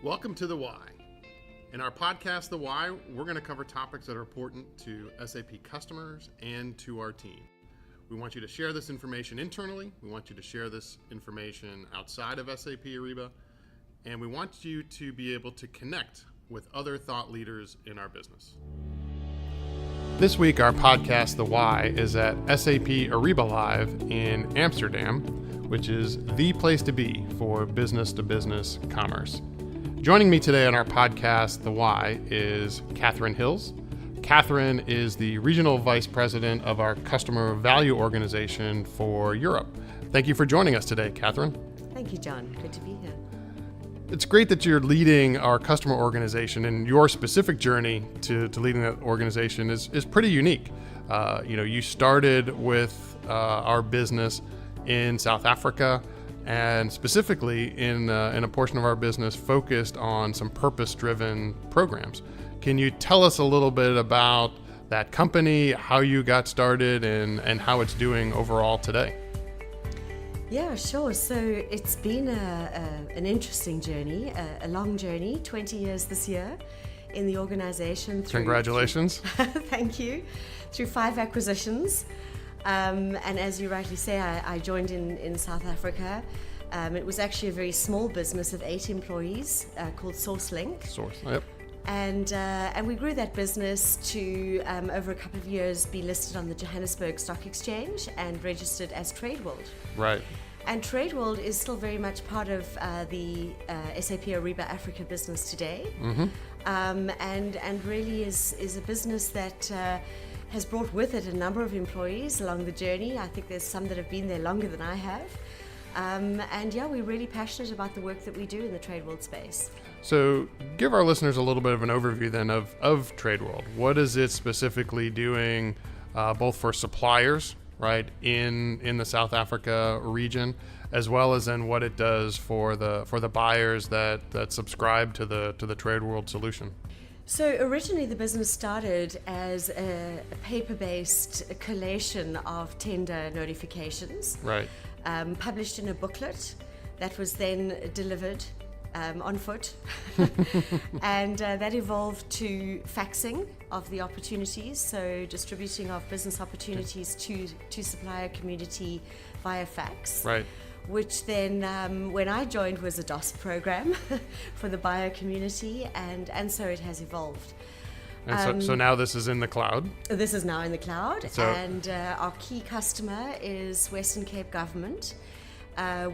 Welcome to The Why. In our podcast, The Why, we're going to cover topics that are important to SAP customers and to our team. We want you to share this information internally. We want you to share this information outside of SAP Ariba. And we want you to be able to connect with other thought leaders in our business. This week, our podcast, The Why, is at SAP Ariba Live in Amsterdam, which is the place to be for business-to-business commerce. Joining me today on our podcast, The Why, is Catherine Hills. Catherine is the Regional Vice President of our Customer Value Organization for Europe. Thank you for joining us today, Catherine. Thank you, John. Good to be here. It's great that you're leading our customer organization, and your specific journey to leading that organization is pretty unique. You started with our business in South Africa, and specifically in a portion of our business focused on some purpose-driven programs. Can you tell us a little bit about that company, how you got started, and how it's doing overall today? Yeah, sure. So it's been an interesting journey, a long journey, 20 years this year in the organization. Congratulations. Thank you. Through 5 acquisitions. And as you rightly say, I joined in South Africa. It was actually a very small business of 8 employees called SourceLink. Yep. And we grew that business to, over a couple of years, be listed on the Johannesburg Stock Exchange and registered as TradeWorld. Right. And TradeWorld is still very much part of the SAP Ariba Africa business today. Mm-hmm. And really is a business that has brought with it a number of employees along the journey. I think there's some that have been there longer than I have. We're really passionate about the work that we do in the TradeWorld space. So give our listeners a little bit of an overview then of TradeWorld. What is it specifically doing both for suppliers, right, in the South Africa region, as well as then what it does for the buyers that subscribe to the TradeWorld solution? So originally the business started as a paper-based collation of tender notifications, right, published in a booklet that was then delivered on foot. And that evolved to faxing of the opportunities, so distributing of business opportunities to supplier community via fax. Right. Which then, when I joined, was a DOS program for the buyer community, and so it has evolved. And so now this is in the cloud? This is now in the cloud, and our key customer is Western Cape Government,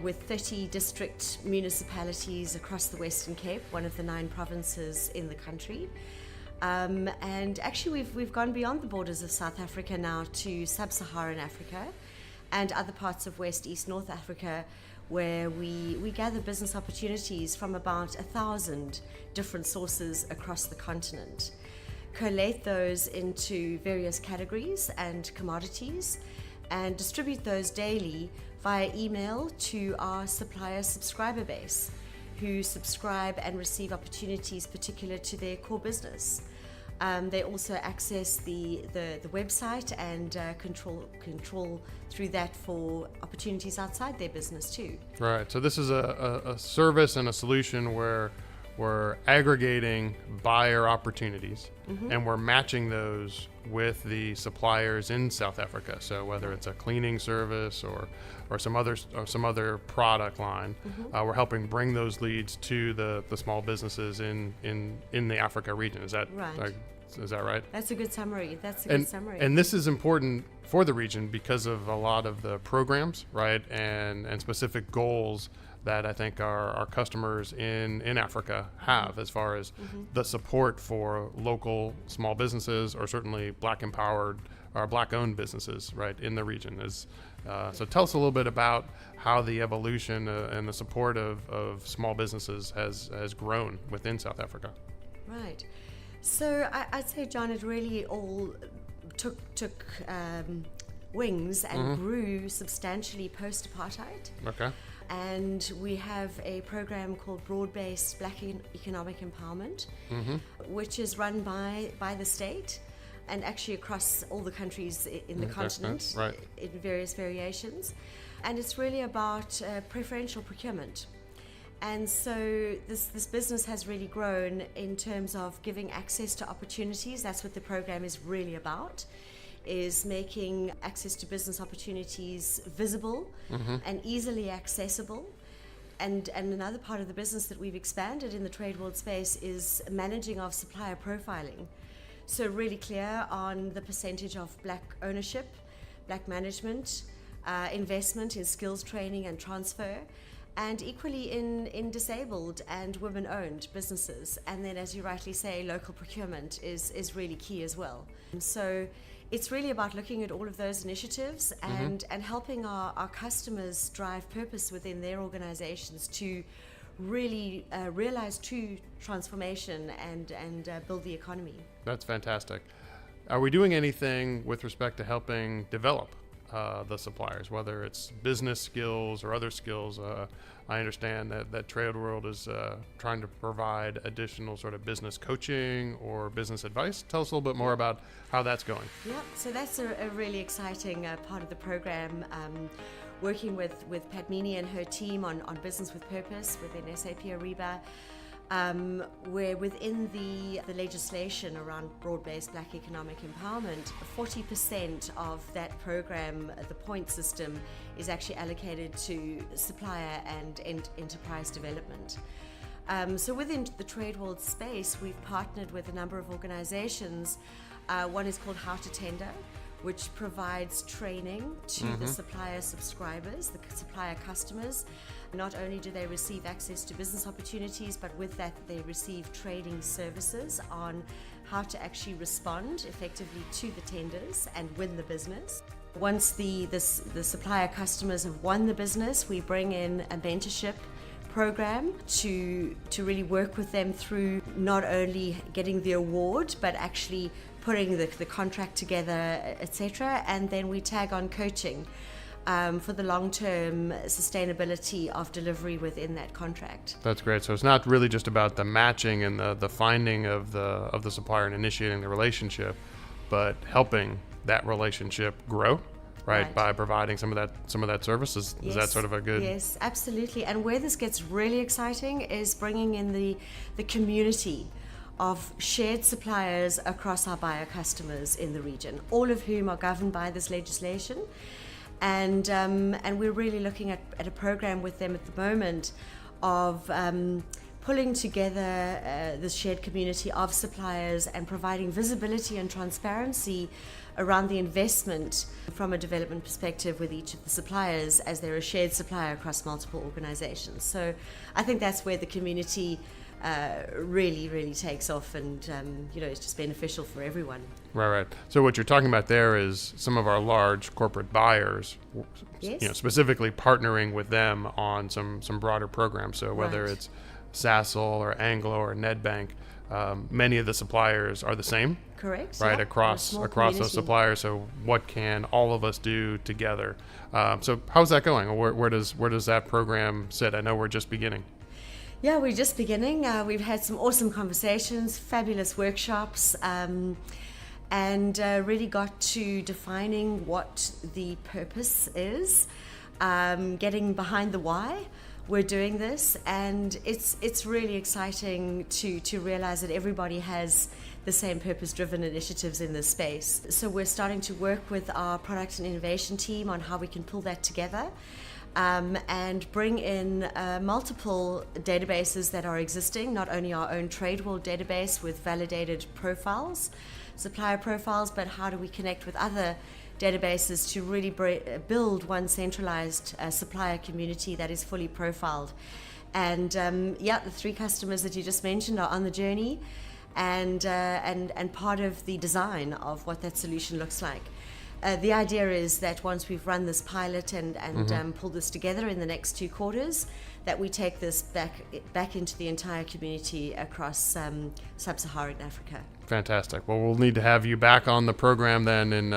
with 30 district municipalities across the Western Cape, one of the 9 provinces in the country. And actually we've gone beyond the borders of South Africa now to sub-Saharan Africa and other parts of West, East, North Africa, where we gather business opportunities from about 1,000 different sources across the continent, collate those into various categories and commodities, and distribute those daily via email to our supplier subscriber base, who subscribe and receive opportunities particular to their core business. They also access the website and control through that for opportunities outside their business too. Right. So this is a service and a solution where we're aggregating buyer opportunities, mm-hmm. and we're matching those with the suppliers in South Africa. So whether it's a cleaning service or some other product line, mm-hmm. We're helping bring those leads to the small businesses in the Africa region. Is that right? Is that right? That's a good summary. Good summary. And this is important for the region because of a lot of the programs, right, and specific goals that I think our customers in Africa have, as far as mm-hmm. the support for local small businesses, or certainly Black empowered or Black owned businesses, right, in the region. So tell us a little bit about how the evolution and the support of small businesses has grown within South Africa. Right. So I'd say, John, it really all took wings and mm-hmm. grew substantially post-apartheid. Okay. And we have a program called Broad-Based Black Economic Empowerment, mm-hmm. which is run by the state and actually across all the countries in the continent, right. in various variations. And it's really about preferential procurement. And so this business has really grown in terms of giving access to opportunities. That's what the program is really about, is making access to business opportunities visible and easily accessible. And another part of the business that we've expanded in the TradeWorld space is managing of supplier profiling. So really clear on the percentage of black ownership, black management, investment in skills training and transfer, and equally in disabled and women-owned businesses. And then, as you rightly say, local procurement is really key as well. So it's really about looking at all of those initiatives and helping our customers drive purpose within their organizations to really realize true transformation and build the economy. That's fantastic. Are we doing anything with respect to helping develop the suppliers, whether it's business skills or other skills? I understand that TradeWorld is trying to provide additional sort of business coaching or business advice. Tell us a little bit more about how that's going. Yeah, so that's a really exciting part of the program. Working with Padmini and her team on Business with Purpose within SAP Ariba, where within the legislation around broad-based black economic empowerment, 40% of that program, the point system, is actually allocated to supplier and enterprise development. So within the TradeWorld space, we've partnered with a number of organizations. One is called How to Tender, which provides training to the supplier subscribers, the supplier customers. Not only do they receive access to business opportunities, but with that they receive trading services on how to actually respond effectively to the tenders and win the business. Once the supplier customers have won the business, we bring in a mentorship program to really work with them through not only getting the award, but actually putting the contract together, etc. And then we tag on coaching for the long-term sustainability of delivery within that contract. That's great. So it's not really just about the matching and the finding of the supplier and initiating the relationship, but helping that relationship grow, right? By providing some of that services. Yes. Is that sort of a good? Yes, absolutely. And where this gets really exciting is bringing in the community of shared suppliers across our buyer customers in the region, all of whom are governed by this legislation. And we're really looking at a program with them at the moment of pulling together this shared community of suppliers and providing visibility and transparency around the investment from a development perspective with each of the suppliers, as they're a shared supplier across multiple organizations. So I think that's where the community really takes off, and it's just beneficial for everyone. Right. So what you're talking about there is some of our large corporate buyers, Yes. Specifically partnering with them on some broader programs. So whether Right. it's Sasol or Anglo or Nedbank, many of the suppliers are the same. Correct. Right, yeah. across Small those community. suppliers. So what can all of us do together? So how's that going? Where does that program sit? I know we're just beginning. Yeah, we're just beginning. We've had some awesome conversations, fabulous workshops, and really got to defining what the purpose is, getting behind the why we're doing this, and it's really exciting to realize that everybody has the same purpose-driven initiatives in this space. So we're starting to work with our product and innovation team on how we can pull that together. And bring in multiple databases that are existing, not only our own TradeWorld database with validated profiles, supplier profiles, but how do we connect with other databases to really build one centralized supplier community that is fully profiled. And the 3 customers that you just mentioned are on the journey, and part of the design of what that solution looks like. The idea is that once we've run this pilot and pulled this together in the next 2 quarters, that we take this back into the entire community across sub-Saharan Africa. Fantastic. Well, we'll need to have you back on the program then in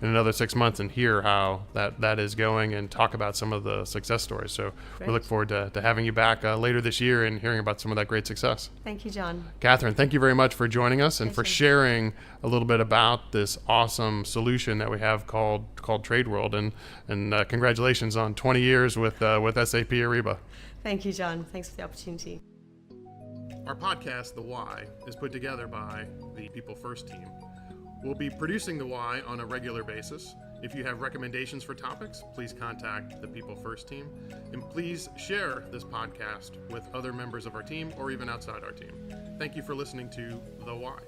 another 6 months and hear how that is going and talk about some of the success stories. So Great. we look forward to having you back later this year and hearing about some of that great success. Thank you, John. Catherine, thank you very much for joining us and for Pleasure. sharing a little bit about this awesome solution that we have called TradeWorld. And congratulations on 20 years with SAP Ariba. Thank you, John. Thanks for the opportunity. Our podcast, The Why, is put together by the People First team. We'll be producing The Why on a regular basis. If you have recommendations for topics, please contact the People First team. And please share this podcast with other members of our team or even outside our team. Thank you for listening to The Why.